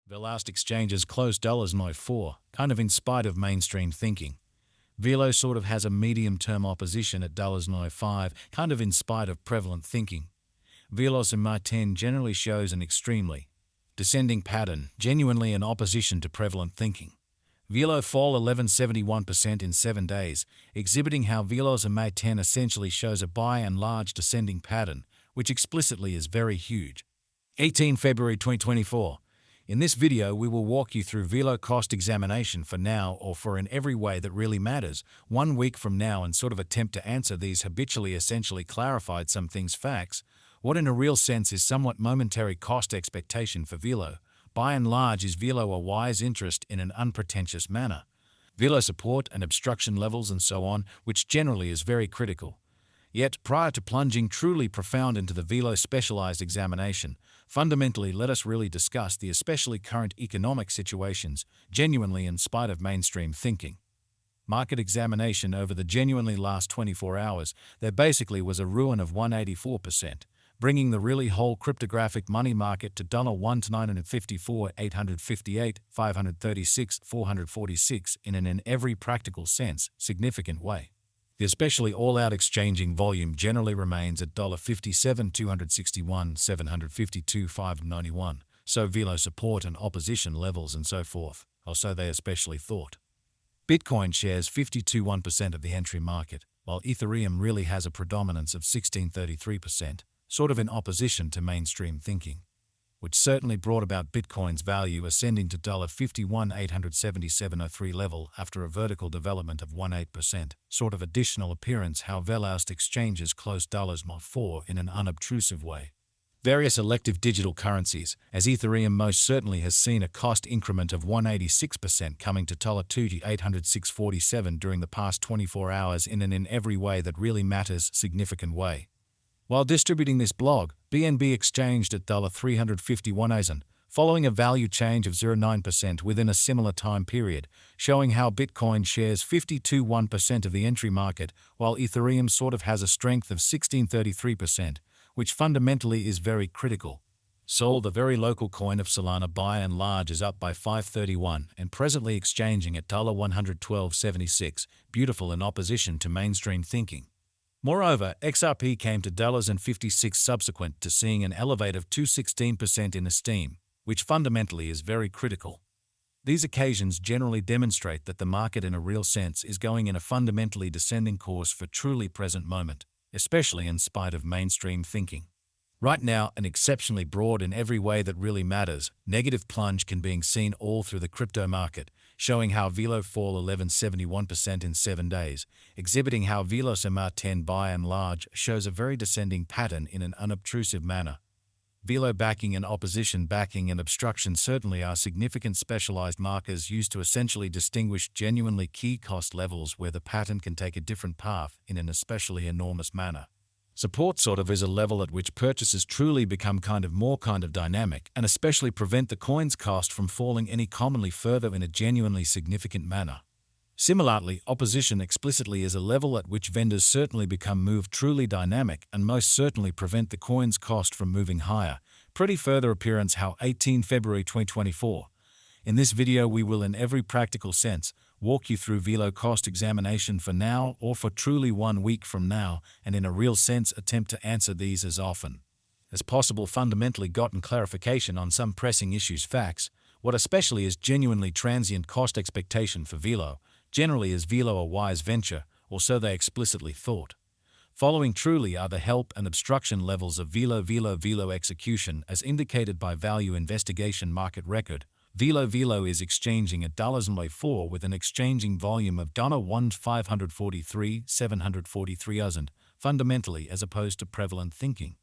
The last exchanges closed $0.04, kind of in spite of mainstream thinking. Velo sort of has a medium-term opposition at $0.05, kind of in spite of prevalent thinking. Velos in my 10 generally shows an extremely descending pattern, genuinely in opposition to prevalent thinking. Velo fall 11.71% in 7 days, exhibiting how Velos in May 10 essentially shows a by and large descending pattern, which explicitly is very huge. 18 February 2024. In this video, we will walk you through Velo cost examination for now or for in every way that really matters 1 week from now and sort of attempt to answer these habitually essentially clarified some things facts, what in a real sense is somewhat momentary cost expectation for Velo. By and large, is Velo a wise interest in an unpretentious manner? Velo support and obstruction levels and so on, which generally is very critical. Yet, prior to plunging truly profound into the Velo specialized examination, fundamentally let us really discuss the especially current economic situations, genuinely in spite of mainstream thinking. Market examination over the genuinely last 24 hours, there basically was a ruin of 184%. Bringing the really whole cryptographic money market to $1,954, 858, 536, 446 in an in every practical sense significant way. The especially all-out exchanging volume generally remains at $57, 261, 752, 591, so Velo support and opposition levels and so forth, or so they especially thought. Bitcoin shares 52.1% of the entry market, while Ethereum really has a predominance of 16.33%. Sort of in opposition to mainstream thinking, which certainly brought about Bitcoin's value ascending to $51,877.03 level after a vertical development of 18%, sort of additional appearance how Veloust exchanges closed $4 in an unobtrusive way. Various elective digital currencies, as Ethereum most certainly has seen a cost increment of 186% coming to $806.47 during the past 24 hours in an in every way that really matters significant way. While distributing this blog, BNB exchanged at $351, following a value change of 0.9% within a similar time period, showing how Bitcoin shares 52.1% of the entry market, while Ethereum sort of has a strength of 16.33%, which fundamentally is very critical. Sol, the very local coin of Solana by and large, is up by 5.31 and presently exchanging at $112.76, beautiful in opposition to mainstream thinking. Moreover, XRP came to $56 subsequent to seeing an elevate of 216% in esteem, which fundamentally is very critical. These occasions generally demonstrate that the market in a real sense is going in a fundamentally descending course for truly present moment, especially in spite of mainstream thinking. Right now, an exceptionally broad in every way that really matters, negative plunge can be seen all through the crypto market, showing how Velo fall 11.71% in 7 days, exhibiting how Velos MR10 by and large shows a very descending pattern in an unobtrusive manner. Velo backing and opposition backing and obstruction certainly are significant specialized markers used to essentially distinguish genuinely key cost levels where the pattern can take a different path in an especially enormous manner. Support sort of is a level at which purchases truly become more dynamic and especially prevent the coin's cost from falling any commonly further in a genuinely significant manner. Similarly, opposition explicitly is a level at which vendors certainly become moved truly dynamic and most certainly prevent the coin's cost from moving higher. Pretty further appearance how 18 February 2024. In this video we will in every practical sense walk you through Velo cost examination for now or for truly 1 week from now and in a real sense attempt to answer these as often as possible fundamentally gotten clarification on some pressing issues facts, what especially is genuinely transient cost expectation for Velo, generally is Velo a wise venture, or so they explicitly thought. Following truly are the help and obstruction levels of Velo execution as indicated by value investigation market record. Velo is exchanging at $4 with an exchanging volume of $1,543,743,000, fundamentally as opposed to prevalent thinking.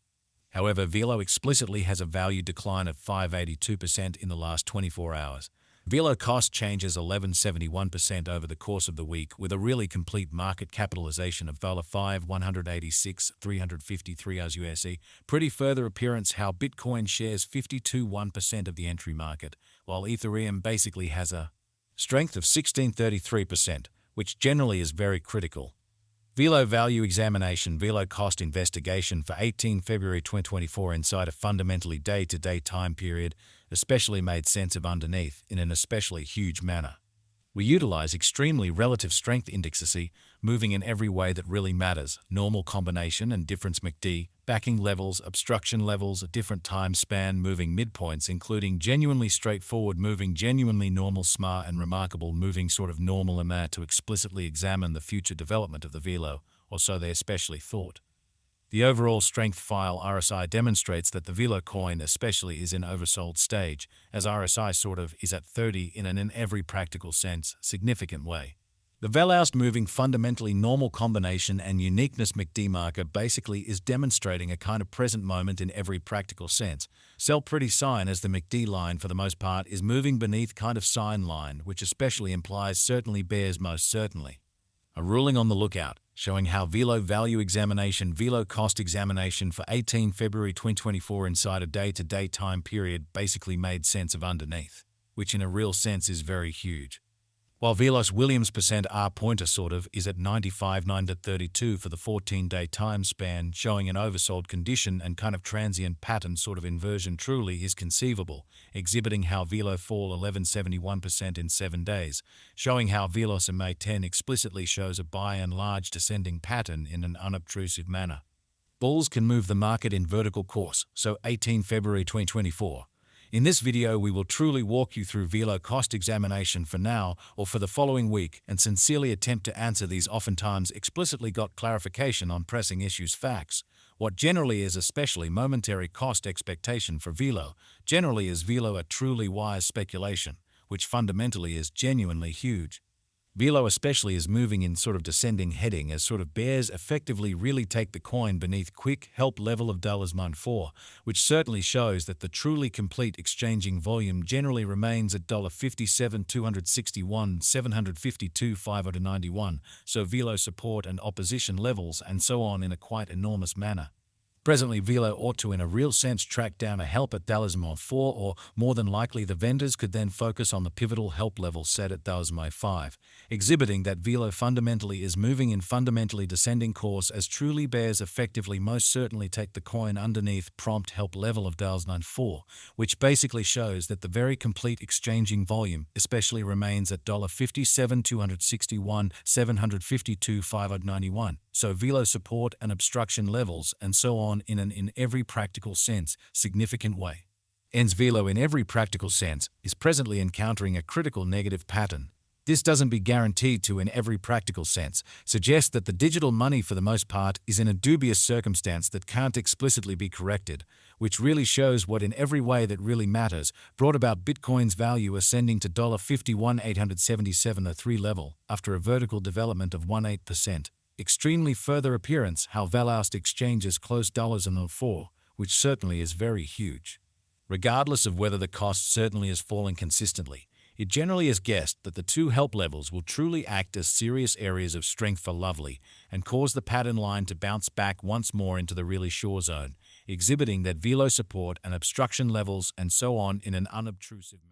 However, Velo explicitly has a value decline of 5.82% in the last 24 hours. Velo cost changes 11.71% over the course of the week with a really complete market capitalization of $186,353 USD. Pretty further appearance how Bitcoin shares 52.1% of the entry market, while Ethereum basically has a strength of 16.33%, which generally is very critical. Velo value examination, Velo cost investigation for 18 February 2024 inside a fundamentally day-to-day time period, especially made sense of underneath in an especially huge manner. We utilize extremely relative strength indexes, moving in every way that really matters, normal combination and difference MACD, backing levels, obstruction levels, a different time span, moving midpoints, including genuinely straightforward moving, genuinely normal SMA, and remarkable moving sort of normal MA to explicitly examine the future development of the Velo, or so they especially thought. The overall strength file RSI demonstrates that the Velo coin especially is in oversold stage, as RSI sort of is at 30 in every practical sense, significant way. The Veloust moving fundamentally normal combination and uniqueness MACD marker basically is demonstrating a kind of present moment in every practical sense. Sell pretty sign as the MACD line for the most part is moving beneath kind of sign line, which especially implies certainly bears most certainly. A ruling on the lookout, showing how Velo value examination, Velo cost examination for 18 February 2024 inside a day-to-day time period basically made sense of underneath, which in a real sense is very huge. While Velos Williams % R pointer sort of is at 95.932 for the 14-day time span, showing an oversold condition and kind of transient pattern sort of inversion truly is conceivable, exhibiting how Velo fall 11.71% in 7 days, showing how Velos MA 10 explicitly shows a by and large descending pattern in an unobtrusive manner. Bulls can move the market in vertical course, so 18 February 2024. In this video, we will truly walk you through Velo cost examination for now or for the following week and sincerely attempt to answer these oftentimes explicitly got clarification on pressing issues facts. What generally is especially momentary cost expectation for Velo, generally is Velo a truly wise speculation, which fundamentally is genuinely huge. Velo especially is moving in sort of descending heading as sort of bears effectively really take the coin beneath quick help level of $4, which certainly shows that the truly complete exchanging volume generally remains at $57,261, $752,591, so Velo support and opposition levels and so on in a quite enormous manner. Presently, Velo ought to in a real sense track down a help at $4, or more than likely the vendors could then focus on the pivotal help level set at $5, exhibiting that Velo fundamentally is moving in fundamentally descending course as truly bears effectively most certainly take the coin underneath prompt help level of $4, which basically shows that the very complete exchanging volume especially remains at $57,261, $752,591. So Velo support and obstruction levels and so on in every practical sense, significant way. Ends Velo in every practical sense is presently encountering a critical negative pattern. This doesn't be guaranteed to in every practical sense, suggests that the digital money for the most part is in a dubious circumstance that can't explicitly be corrected, which really shows what in every way that really matters brought about Bitcoin's value ascending to $51,877.03 level after a vertical development of 18%. Extremely further appearance how Veloust exchanges close $4, which certainly is very huge. Regardless of whether the cost certainly is falling consistently, it generally is guessed that the two help levels will truly act as serious areas of strength for Lovely and cause the pattern line to bounce back once more into the really sure zone, exhibiting that Velo support and obstruction levels and so on in an unobtrusive manner.